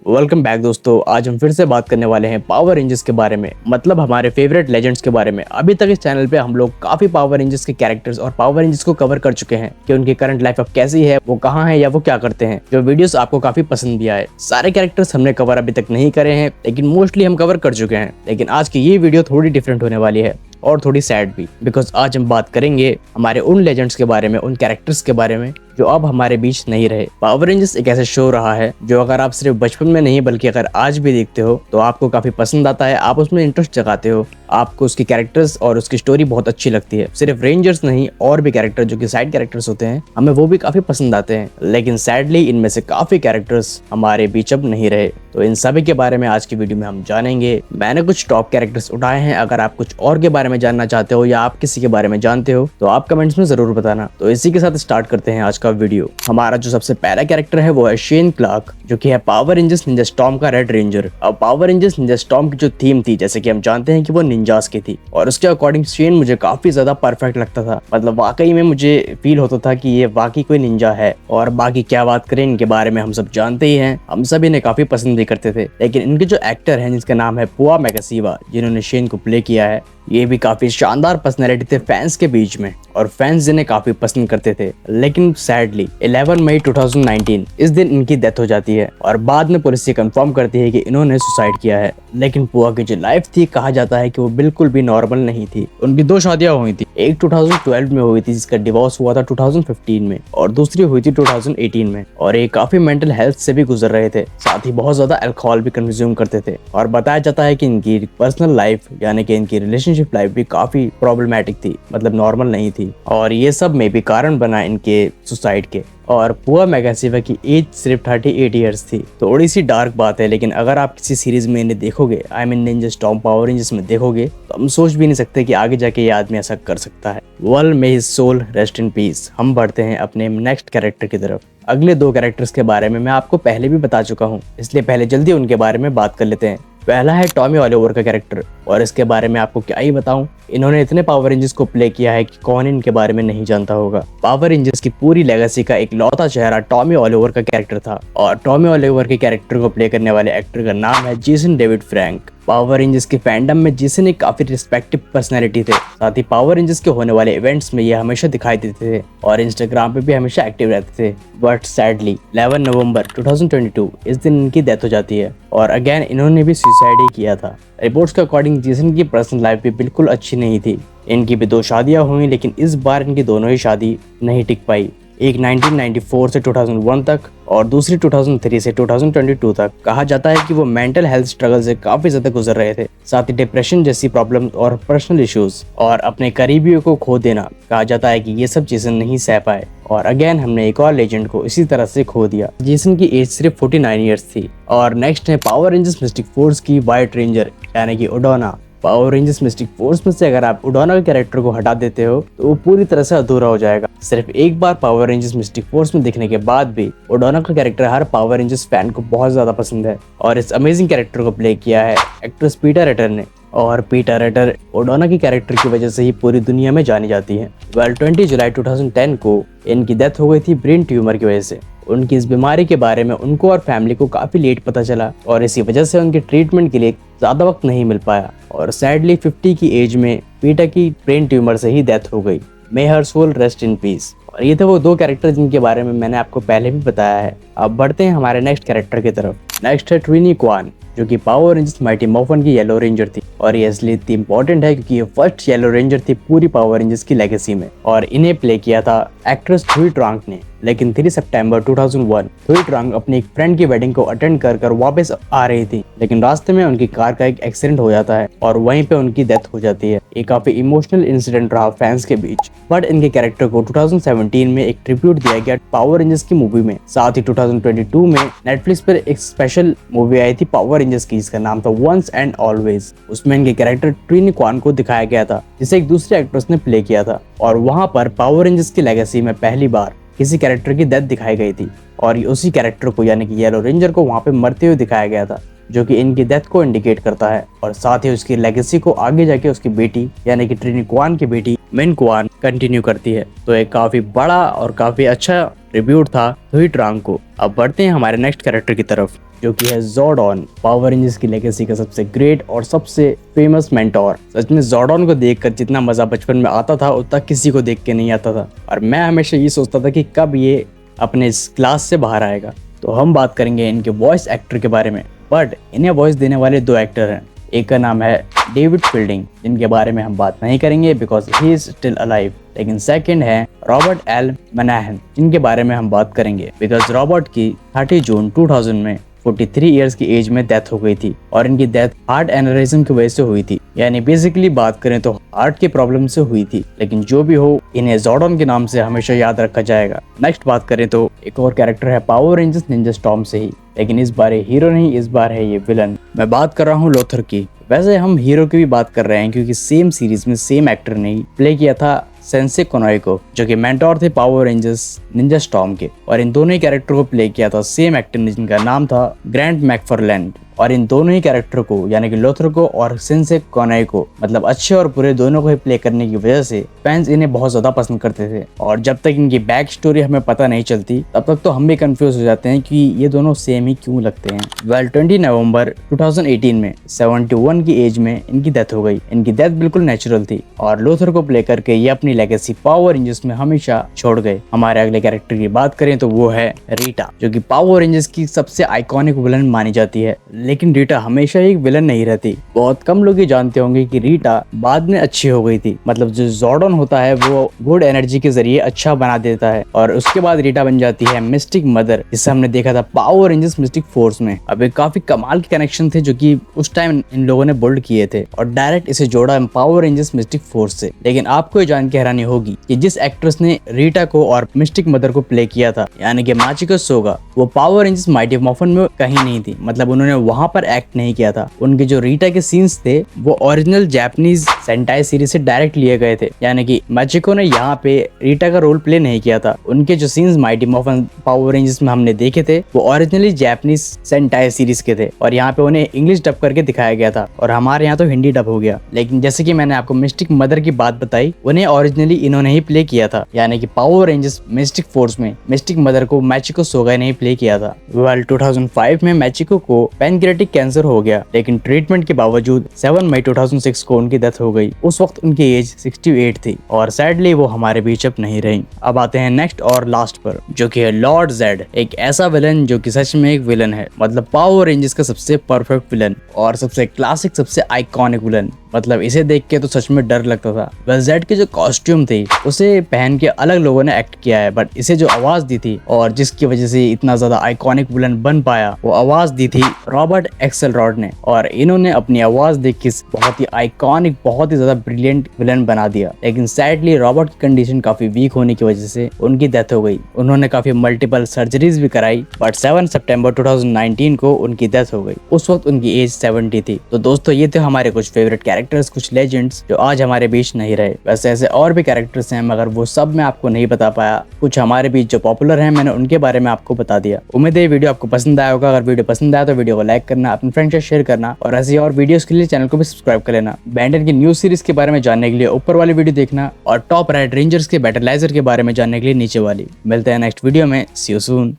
Welcome back दोस्तों। आज हम फिर से बात करने वाले हैं पावर रेंजर्स के बारे में, मतलब हमारे फेवरेट लेजेंड्स के बारे में। अभी तक इस चैनल पे हम लोग काफी पावर रेंजर्स के कैरेक्टर्स और पावर रेंजर्स को कवर कर चुके हैं कि उनकी करंट लाइफ अब कैसी है, वो कहाँ है या वो क्या करते हैं। जो वीडियोस आपको काफी पसंद भी आए। सारे कैरेक्टर्स हमने कवर अभी तक नहीं करे हैं, लेकिन मोस्टली हम कवर कर चुके हैं। लेकिन आज की ये वीडियो थोड़ी डिफरेंट होने वाली है और थोड़ी सैड भी, बिकॉज आज हम बात करेंगे हमारे उन लेजेंड्स के बारे में, उन कैरेक्टर्स के बारे में जो अब हमारे बीच नहीं रहे। पावर रेंजर्स एक ऐसा शो रहा है जो अगर आप सिर्फ बचपन में नहीं बल्कि अगर आज भी देखते हो तो आपको काफी पसंद आता है, आप उसमें इंटरेस्ट जगाते हो, आपको उसके कैरेक्टर्स और उसकी स्टोरी बहुत अच्छी लगती है। सिर्फ रेंजर्स नहीं, और भी कैरेक्टर जो कि साइड कैरेक्टर्स होते हैं हमें वो भी काफी पसंद आते हैं। लेकिन सैडली इनमें से काफी कैरेक्टर्स हमारे बीच अब नहीं रहे। तो इन सभी के बारे में आज की वीडियो में हम जानेंगे। मैंने कुछ टॉप कैरेक्टर्स उठाए हैं, अगर आप कुछ और के बारे में जानना चाहते हो या आप किसी के बारे में जानते हो तो आप कमेंट्स में जरूर बताना। तो इसी के साथ स्टार्ट करते हैं आज का वीडियो। हमारा जो सबसे पहला कैरेक्टर है वो है शेन क्लार्क, जो कि है पावर रेंजर्स निंजा स्टॉर्म का रेड रेंजर। अब पावर रेंजर्स निंजा स्टॉर्म की जो थीम थी, जैसे कि हम जानते हैं कि वो निंजास की थी, और उसके अकॉर्डिंग शेन मुझे काफी ज्यादा परफेक्ट लगता था। मतलब वाकई में मुझे फील होता था कि ये वाकई कोई निंजा है। और बाकी क्या बात करें, इनके बारे में हम सब जानते ही हैं, हम सब इन्हें काफी पसंद भी करते थे। लेकिन इनके जो एक्टर हैं जिसका नाम है पुआ मैकासीवा, जिन्होंने शेन को प्ले किया है, ये भी काफी शानदार पर्सनैलिटी थे फैंस के बीच में, और फैंस इन्हें काफी पसंद करते थे। लेकिन सैडली 11 मई 2019 इस दिन इनकी डेथ हो जाती है, और बाद में पुलिस ये कंफर्म करती है कि इन्होंने सुसाइड किया है। लेकिन पुआ की जो लाइफ थी, कहा जाता है कि वो बिल्कुल भी नॉर्मल नहीं थी। उनकी दो शादियां हुई थी, एक 2012 में हुई थी जिसका डिवोर्स हुआ था 2015 में, और दूसरी हुई थी 2018 में। और ये काफी मेंटल हेल्थ से भी गुजर रहे थे, साथ ही बहुत ज्यादा अल्कोहल भी कंज्यूम करते थे। और बताया जाता है कि इनकी पर्सनल लाइफ यानी कि इनकी रिलेशनशिप लाइफ भी काफी प्रॉब्लमैटिक थी, मतलब नॉर्मल नहीं थी, और ये सब में भी कारण बना इनके सुसाइड के। और पुआ मैकासीवा की एज सिर्फ 38 ईयर्स थी। थोड़ी सी डार्क बात है, लेकिन अगर आप किसी सीरीज में इन्हें देखोगे, I mean Ninja storm power rangers में देखोगे, तो हम सोच भी नहीं सकते कि आगे जाके ये आदमी ऐसा कर सकता है। Well may his soul rest in peace. हम बढ़ते हैं अपने नेक्स्ट कैरेक्टर की तरफ। अगले दो कैरेक्टर्स के बारे में मैं आपको पहले भी बता चुका हूँ, इसलिए पहले जल्दी उनके बारे में बात कर लेते हैं। पहला है टॉमी ऑलिवर का कैरेक्टर, और इसके बारे में आपको क्या ही बताऊं, इन्होंने इतने पावर रेंजर्स को प्ले किया है कि कौन इनके बारे में नहीं जानता होगा। पावर रेंजर्स की पूरी लेगेसी का एक लौता चेहरा टॉमी ऑलिवर का कैरेक्टर था, और टॉमी ऑलिवर के कैरेक्टर को प्ले करने वाले एक्टर का नाम है Jason David Frank. Power rangers के फैंडम में जेसन एक काफी रिस्पेक्टिव पर्सनैलिटी थे, साथ ही पावर रेंजर्स के होने वाले इवेंट्स में ये हमेशा दिखाई देते थे, और इंस्टाग्राम पे भी हमेशा एक्टिव रहते थे। बट सैडली 11 नवंबर 2022 इस दिन इनकी डेथ हो जाती है, और अगेन इन्होंने भी सुसाइड ही किया था। रिपोर्ट्स के अकॉर्डिंग जेसन की पर्सनल लाइफ भी बिल्कुल अच्छी नहीं थी। इनकी भी दो शादियां हुई, लेकिन इस बार इनकी दोनों ही शादी नहीं टिक पाई। एक 1994 से 2001 तक, और दूसरी 2003 से 2022 तक। कहा जाता है कि वो मेंटल हेल्थ स्ट्रगल से काफी ज्यादा गुजर रहे थे, साथ ही डिप्रेशन जैसी प्रॉब्लम और पर्सनल इश्यूज और अपने करीबियों को खो देना। कहा जाता है कि ये सब चीजें नहीं सह पाए, और अगेन हमने एक और लेजेंड को इसी तरह से खो दिया। जेसन की एज सिर्फ 49 ईयर्स थी। और नेक्स्ट है पावर रेंजर्स मिस्टिक फोर्स की व्हाइट रेंजर यानी कि उडोना। पावर रेंजर्स मिस्टिक फोर्स में से अगर आप उडोना के कैरेक्टर को हटा देते हो तो वो पूरी तरह से अधूरा हो जाएगा। सिर्फ एक बार पावर रेंजर्स मिस्टिक फोर्स में दिखने के बाद भी उडोना का कैरेक्टर हर पावर रेंजर्स फैन को बहुत ज्यादा पसंद है, और इस अमेजिंग कैरेक्टर को प्ले किया है एक्ट्रेस पीटर रेटर ने। और पीटर रेटर उडोना की कैरेक्टर की वजह से ही पूरी दुनिया में जानी जाती है। 20 जुलाई 2010 को इनकी डेथ हो गई थी ब्रेन ट्यूमर की वजह से। उनकी इस बीमारी के बारे में उनको और फैमिली को काफी लेट पता चला, और इसी वजह से उनके ट्रीटमेंट के लिए ज्यादा वक्त नहीं मिल पाया, और सैडली 50 की एज में पीटर की ब्रेन ट्यूमर से ही डेथ हो गई। मे हर सोल रेस्ट इन पीस। और ये थे वो दो कैरेक्टर जिनके बारे में मैंने आपको पहले भी बताया है। अब बढ़ते हैं हमारे नेक्स्ट कैरेक्टर की तरफ। नेक्स्ट है ट्विनी क्वान, जो कि पावर रेंजर्स माइटी मॉर्फन की येलो रेंजर थी, और ये इसलिए इतनी इंपॉर्टेंट है क्योंकि ये फर्स्ट येलो रेंजर थी पूरी पावर रेंजर्स की लेगेसी में, और इन्हें प्ले किया था एक्ट्रेस थुई ट्रांग ने। लेकिन 3 सितंबर 2001 थुई ट्रांग अपनी एक फ्रेंड की वेडिंग को अटेंड कर वापस आ रही थी, लेकिन रास्ते में उनकी कार का एक एक्सीडेंट हो जाता है, और वहीं पे उनकी डेथ हो जाती है। ये काफी इमोशनल इंसिडेंट रहा फैंस के बीच, बट इनके कैरेक्टर को 2017 में एक ट्रिब्यूट दिया गया पावर रेंजर्स की मूवी में। साथ ही 2022 में नेटफ्लिक्स पर एक स्पेशल मूवी आई थी पावर रेंजर्स की, जिसका नाम था वंस एंड ऑलवेज। उसमें इनके कैरेक्टर ट्विनी क्वान को दिखाया गया था, जिसे एक दूसरे एक्ट्रेस ने प्ले किया था, और वहां पर पावर रेंजर्स की लेगेसी में पहली बार किसी कैरेक्टर की डेथ दिखाई गई थी, और उसी कैरेक्टर को यानी कि येलो रेंजर को वहां पे मरते हुए दिखाया गया था, जो कि इनकी डेथ को इंडिकेट करता है। और साथ ही उसकी लेगेसी को आगे जाके उसकी बेटी यानी कि ट्रिनी क्वान की बेटी मिन क्वान कंटिन्यू करती है। तो एक काफी बड़ा और काफी अच्छा ट्रिब्यूट था थुई ट्रांग को। अब बढ़ते हैं हमारे नेक्स्ट कैरेक्टर की तरफ। जो कि है ज़ोर्डॉन, पावर रेंजर्स की लेगेसी का सबसे ग्रेट और सबसे फेमस मेंटोर। सच में ज़ोर्डॉन को देखकर जितना मजा बचपन में आता था उतना किसी को देख के नहीं आता था, और मैं हमेशा ये सोचता था कि कब ये अपने इस क्लास से बाहर आएगा। तो हम बात करेंगे इनके वॉइस एक्टर के बारे में, बट इन्हें वॉइस देने वाले 2 एक्टर हैं। एक का नाम है डेविड फील्डिंग, जिनके बारे में हम बात नहीं करेंगे because he is still alive. लेकिन सेकंड है रॉबर्ट एल मनाहन, जिनके बारे में हम बात करेंगे बिकॉज रॉबर्ट की 30 जून 2000 में 43 इयर्स की एज में डेथ हो गई थी, और इनकी डेथ हार्ट एनेरिज्म की वजह से हुई थी। यानी बेसिकली बात करें तो हार्ट की प्रॉब्लम से हुई थी। लेकिन जो भी हो, इन्हें ज़ोर्डॉन के नाम से हमेशा याद रखा जाएगा। नेक्स्ट बात करें तो एक और कैरेक्टर है पावर रेंजर्स निंजा स्टॉर्म से ही, लेकिन इस बार ये हीरो नहीं, इस बार है ये विलन। मैं बात कर रहा हूँ लोथर की। वैसे हम हीरो की भी बात कर रहे हैं क्योंकि सेम सीरीज में सेम एक्टर ने प्ले किया था सेंसे कोनोई को, जो कि मेंटोर थे पावर रेंजर्स निंजा स्टॉर्म के, और इन दोनों ही कैरेक्टर को प्ले किया था सेम एक्टर ने, जिनका नाम था ग्रैंट मैकफारलैंड। और इन दोनों ही कैरेक्टर को यानी कि लोथर को और सेंसे कोनोई को, मतलब अच्छे और बुरे दोनों को ही प्ले करने की वजह से फैंस इन्हें बहुत ज्यादा पसंद करते थे। और जब तक इनकी बैक स्टोरी हमें पता नहीं चलती तब तक तो हम भी कंफ्यूज हो जाते हैं कि ये दोनों सेम ही क्यों लगते हैं। 20 नवंबर 2018 में 71 की एज में इनकी डेथ हो गई। इनकी डेथ बिल्कुल नेचुरल थी, और लोथर को प्ले करके ये अपनी लेगेसी पावर रेंजर्स में हमेशा छोड़ गए। हमारे अगले कैरेक्टर की बात करें तो वो है रीटा, जो कि पावर रेंजर्स की सबसे आइकॉनिक विलन मानी जाती है। लेकिन रीटा हमेशा एक विलन नहीं रहती। बहुत कम लोग ये जानते होंगे कि रीटा बाद में अच्छी हो गई थी। मतलब जो ज़ोर्डॉन होता है वो गुड एनर्जी के जरिए अच्छा बना देता है, और उसके बाद रीटा बन जाती है मिस्टिक मदर, जिसे हमने देखा था पावर रेंजर्स मिस्टिक फोर्स में। अब ये काफी कमाल के कनेक्शन थे जो कि उस टाइम इन लोगों ने बिल्ड किए थे, और डायरेक्ट इसे जोड़ा पावर रेंजर्स मिस्टिक फोर्स से। लेकिन आपको ये जान के हैरानी होगी कि जिस एक्ट्रेस ने रीटा को और मिस्टिक मदर को प्ले किया था यानी कि माचिको सोगा, वो पावर रेंजर्स माइटी मॉर्फन में कहीं नहीं थी। मतलब उन्होंने वहां पर एक्ट नहीं किया था। उनके जो रीटा के सीन्स थे वो ओरिजिनल जापानीज सेंटाई सीरीज से डायरेक्ट लिए गए थे, यानी कि माचिको ने यहाँ पे रीटा का रोल प्ले नहीं किया था। उनके जो scenes mighty Marfan power rangers में हमने देखे थे वो ओरिजिनली जापानीज सेंटाई सीरीज के थे, और यहाँ पे उन्हें इंग्लिश डब करके दिखाया गया था, और हमारे यहाँ तो हिंदी डब हो गया। लेकिन जैसे कि मैंने आपको मिस्टिक मदर की बात बताई, उन्हें ओरिजिनली इन्होंने ही प्ले किया था, यानी कि पावर रेंजर्स मिस्टिक फोर्स में मिस्टिक मदर को माचिको सोगा ने ही प्ले किया था। 2005 में माचिको को पैनक्रियाटिक कैंसर हो गया, लेकिन ट्रीटमेंट के बावजूद 7 मई 2006 को उनकी डेथ हो गई। उस वक्त उनकी एज 68 थी, और सैडली वो हमारे बीच अब नहीं रही। अब आते हैं नेक्स्ट और लास्ट पर, जो कि है लॉर्ड जेड, एक ऐसा विलन जो कि सच में एक विलन है। मतलब पावर रेंजर्स का सबसे परफेक्ट विलन और सबसे क्लासिक, सबसे आइकॉनिक विलन। मतलब इसे देख के तो सच में डर लगता था। वह जेड की जो कॉस्ट्यूम थी उसे पहन के अलग लोगों ने एक्ट किया है, बट इसे जो आवाज दी थी और जिसकी वजह से इतना ज्यादा आइकॉनिक विलन बन पाया, वो आवाज दी थी रॉबर्ट एक्सेलरॉड ने, और इन्होंने अपनी आवाज देख के बहुत ही आइकॉनिक, बहुत ही ज्यादा ब्रिलियंट विलन बना दिया। लेकिन सैडली रॉबर्ट की कंडीशन काफी वीक होने की वजह से उनकी डेथ हो गई। उन्होंने काफी मल्टीपल सर्जरीज भी कराई, बट 7 सितंबर 2019 को उनकी डेथ हो गई। उस वक्त उनकी एज 70 थी। तो दोस्तों ये थे हमारे कुछ फेवरेट कैरेक्टर्स, कुछ लेजेंड्स जो आज हमारे बीच नहीं रहे। वैसे ऐसे और भी कैरेक्टर्स हैं, मगर वो सब मैं आपको नहीं बता पाया। कुछ हमारे बीच जो पॉपुलर हैं मैंने उनके बारे में आपको बता दिया। उम्मीद है ये वीडियो आपको पसंद आया होगा। अगर वीडियो पसंद आया तो वीडियो को लाइक करना, अपने फ्रेंड्स से शेयर करना, और ऐसी और वीडियोस के लिए चैनल को भी सब्सक्राइब कर लेना। बेन 10 की न्यू सीरीज के बारे में जानने के लिए ऊपर वाली वीडियो देखना, और टॉप रेड रेंजर्स के बैटलाइजर के बारे में जानने के लिए नीचे वाली। मिलते हैं नेक्स्ट वीडियो में। सी यू सून।